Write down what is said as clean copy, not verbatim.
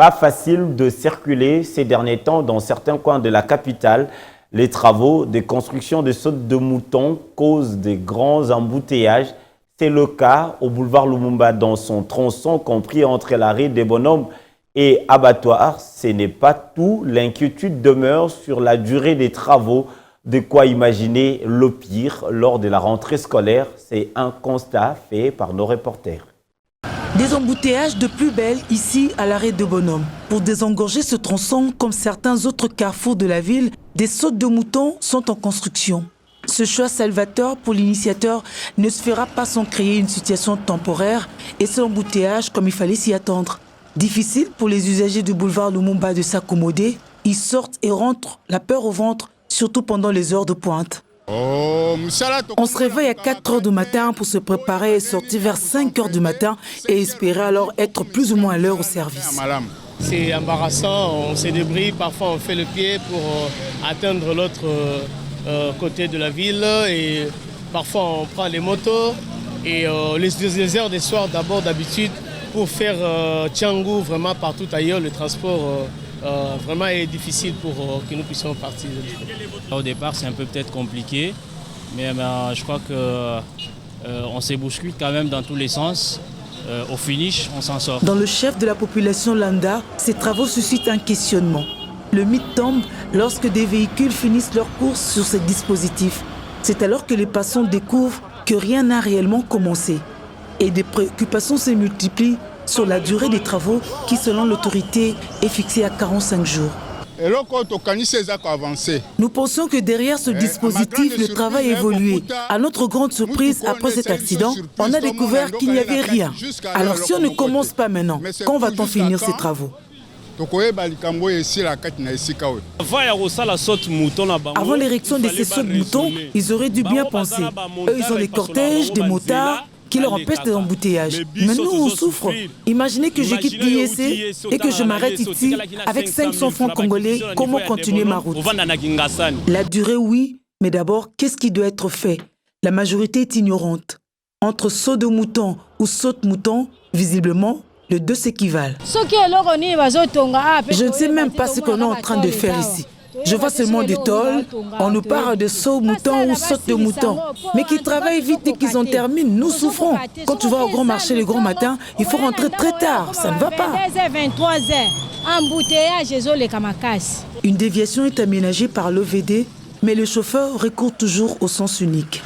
Pas facile de circuler ces derniers temps dans certains coins de la capitale. Les travaux de construction de sautes de moutons causent des grands embouteillages. C'est le cas au boulevard Lumumba dans son tronçon compris entre l'arrêt des Bonhommes et abattoir. Ce n'est pas tout. L'inquiétude demeure sur la durée des travaux. De quoi imaginer le pire lors de la rentrée scolaire. C'est un constat fait par nos reporters. Des embouteillages de plus belle ici à l'arrêt de Bonhomme. Pour désengorger ce tronçon, comme certains autres carrefours de la ville, des sautes de moutons sont en construction. Ce choix salvateur pour l'initiateur ne se fera pas sans créer une situation temporaire et ce embouteillage comme il fallait s'y attendre. Difficile pour les usagers du boulevard Lumumba de s'accommoder. Ils sortent et rentrent la peur au ventre, surtout pendant les heures de pointe. On se réveille à 4 h du matin pour se préparer et sortir vers 5 h du matin et espérer alors être plus ou moins à l'heure au service. C'est embarrassant, on se débrouille, parfois on fait le pied pour atteindre l'autre côté de la ville et parfois on prend les motos et les heures des soirs d'abord d'habitude pour faire Tchangou vraiment partout ailleurs, le transport vraiment est difficile pour que nous puissions partir. Au départ c'est un peu peut-être compliqué, mais je crois qu'on s'est bousculé quand même dans tous les sens. Au finish, on s'en sort. Dans le chef de la population Landa, ces travaux suscitent un questionnement. Le mythe tombe lorsque des véhicules finissent leur course sur ces dispositifs. C'est alors que les passants découvrent que rien n'a réellement commencé. Et des préoccupations se multiplient sur la durée des travaux qui, selon l'autorité, est fixée à 45 jours. Nous pensons que derrière ce dispositif, le travail a évolué. À notre grande surprise, après cet accident, on a découvert qu'il n'y avait rien. Alors si on ne commence pas maintenant, quand va-t-on finir ces travaux ? Avant l'érection de ces sauts de moutons, ils auraient dû bien penser. Eux, ils ont des cortèges, des motards qui leur empêchent des embouteillages. Mais nous, on souffre. Imaginez que je quitte l'IEC et que je m'arrête ici avec 500 francs congolais. Comment continuer ma route? La durée, oui, mais d'abord, qu'est-ce qui doit être fait? La majorité est ignorante. Entre saut de mouton ou saut de mouton, visiblement, les deux s'équivalent. Je ne sais même pas ce qu'on est en train de faire ici. Je vois seulement des tôles, on nous parle de saut mouton ou saute de mouton, mais qui travaillent vite et qu'ils en terminent, nous souffrons. Quand tu vas au grand marché le grand matin, il faut rentrer très tard, ça ne va pas. Une déviation est aménagée par l'OVD, mais le chauffeur recourt toujours au sens unique.